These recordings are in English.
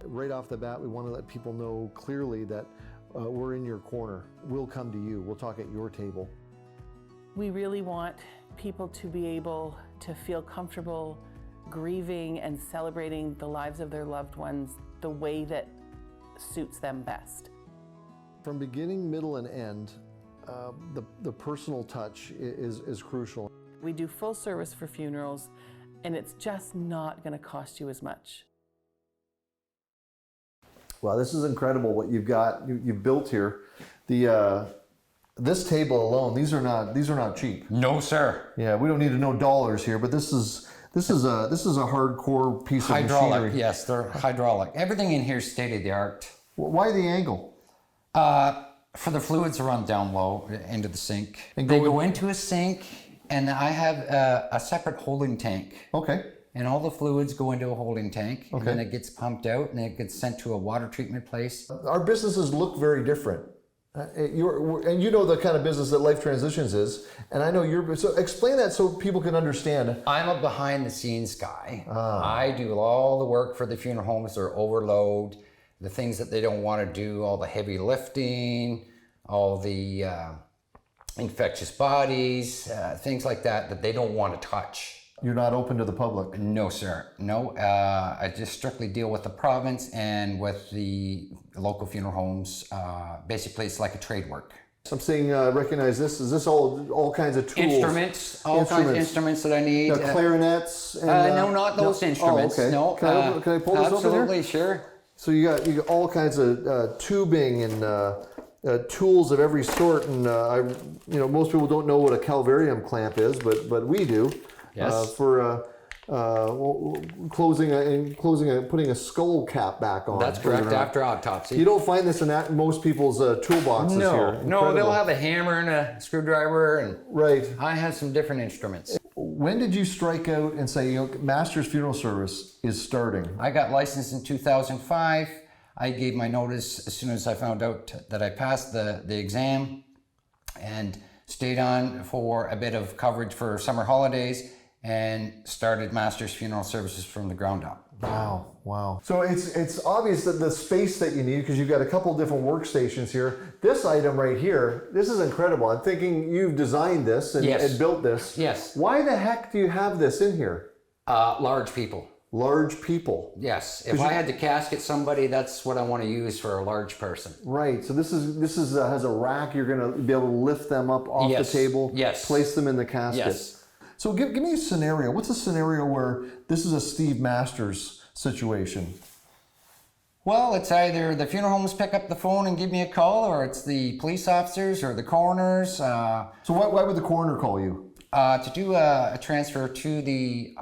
Right off the bat, we want to let people know clearly that we're in your corner. We'll come to you. We'll talk at your table. We really want people to be able to feel comfortable grieving and celebrating the lives of their loved ones the way that suits them best. From beginning, middle, and end, the personal touch is crucial. We do full service for funerals, and it's just not going to cost you as much. Wow, this is incredible what you've got. You've built here. This table alone, these are not cheap. No, sir. Yeah, we don't need to know dollars here, but this is a hardcore piece of Hydraulic, machinery. yes, they're hydraulic. Everything in here is state of the art. Why the angle? For the fluids to run down low into the sink. And they go into a sink, and I have a separate holding tank. Okay. And all the fluids go into a holding tank, Okay. and then it gets pumped out, and it gets sent to a water treatment place. Our businesses look very different. And you know the kind of business that Life Transitions is, and I know you're. So explain that so people can understand. I'm a behind-the-scenes guy. I do all the work for the funeral homes. Their overload, the things that they don't want to do, all the heavy lifting, all the infectious bodies, things like that they don't want to touch. You're not open to the public? No, sir. No, I just strictly deal with the province and with the local funeral homes. Basically, it's like a trade work. I'm saying, recognize this. Is this all kinds of tools? Instruments, all kinds of instruments that I need. Clarinets? And, no, not those instruments. Oh, okay. No. Can I pull this over here? Absolutely, sure. So you got all kinds of tubing and tools of every sort, and most people don't know what a calvarium clamp is, but we do. Yes. For putting a skull cap back on. That's correct. After autopsy. You don't find this in most people's toolboxes here. No, Incredible. they'll have a hammer and a screwdriver, and right. I have some different instruments. When did you strike out and say, Master's Funeral Service is starting? I got licensed in 2005. I gave my notice as soon as I found out that I passed the exam, and stayed on for a bit of coverage for summer holidays, and started Master's Funeral Services from the ground up. Wow. So it's obvious that the space that you need, because you've got a couple different workstations here. This item right here, this is incredible. I'm thinking you've designed this and built this. Yes. Why the heck do you have this in here? Large people. Large people. Yes. If I had to casket somebody, that's what I want to use for a large person. Right. So this is has a rack. You're going to be able to lift them up off the table. Yes. Place them in the casket. Yes. So give me a scenario. What's a scenario where this is a Steve Masters situation? Well, it's either the funeral homes pick up the phone and give me a call, or it's the police officers or the coroners. So why would the coroner call you? To do a transfer to the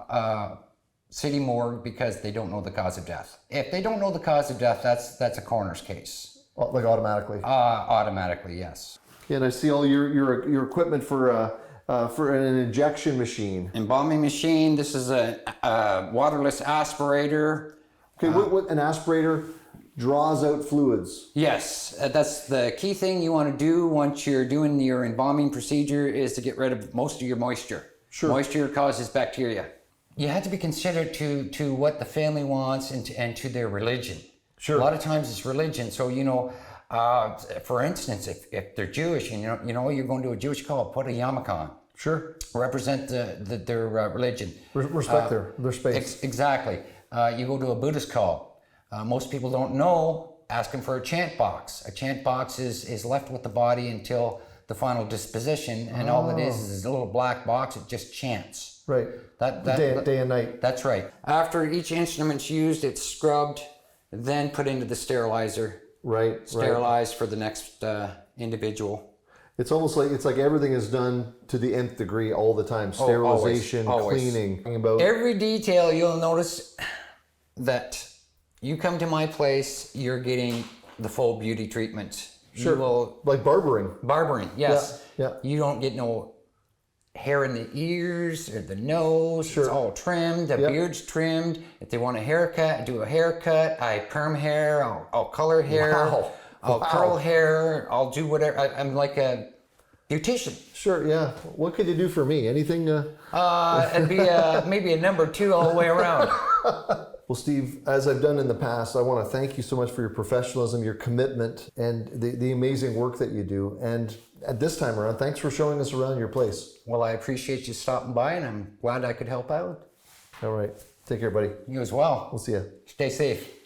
city morgue because they don't know the cause of death. If they don't know the cause of death, that's a coroner's case. Like automatically? Automatically, yes. Yeah, and I see all your equipment for an injection machine. Embalming machine. This is a waterless aspirator. Okay, what an aspirator draws out fluids. Yes, that's the key thing you want to do once you're doing your embalming procedure, is to get rid of most of your moisture. Sure. Moisture causes bacteria. You have to be considerate to what the family wants and to their religion. Sure. A lot of times it's religion. So, for instance, if they're Jewish and you're going to a Jewish call, put a yarmulke on. Sure. Represent their religion. Respect their space. Exactly. You go to a Buddhist call. Most people don't know, ask them for a chant box. A chant box is left with the body until the final disposition, and all it is a little black box. It just chants. Right. Day and night. That's right. After each instrument's used, it's scrubbed, then put into the sterilizer. Right. Sterilized for the next individual. It's almost like everything is done to the nth degree all the time. Sterilization, always. Cleaning. Every detail, you'll notice that you come to my place, you're getting the full beauty treatment. Sure. Like barbering. Barbering, yes. Yeah. You don't get no hair in the ears or the nose. Sure. It's all trimmed. The beard's trimmed. If they want a haircut, I do a haircut. I perm hair. I'll color hair. Wow. I'll curl hair. I'll do whatever. I'm like a beautician. Sure. Yeah. What could you do for me? Anything? It'd be maybe a number 2 all the way around. Well, Steve, as I've done in the past, I want to thank you so much for your professionalism, your commitment, and the amazing work that you do. And at this time around, thanks for showing us around your place. Well, I appreciate you stopping by, and I'm glad I could help out. All right. Take care, buddy. You as well. We'll see you. Stay safe.